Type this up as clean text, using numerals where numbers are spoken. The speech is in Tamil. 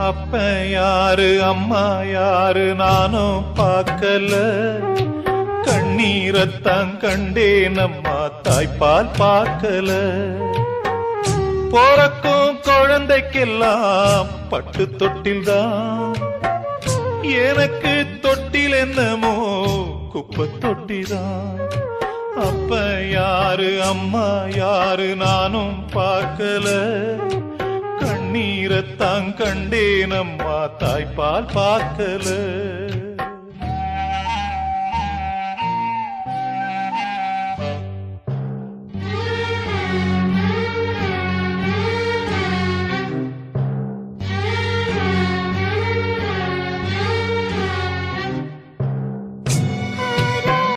அப்ப யாரு அம்மா யாரு நானும் பார்க்கல, கண்ணீரத்தான் கண்டேன் அம்மா தாய்ப்பால் பார்க்கல. போறக்கும் குழந்தைக்கெல்லாம் பட்டு தொட்டில்தான், எனக்கு தொட்டில் என்னமோ குப்பை தொட்டிதான். அப்ப யாரு அம்மா யாரு நானும் பார்க்கல, கண்ணீரத்தான் கண்டேன் அம்மா தாய்ப்பால் பார்க்கல.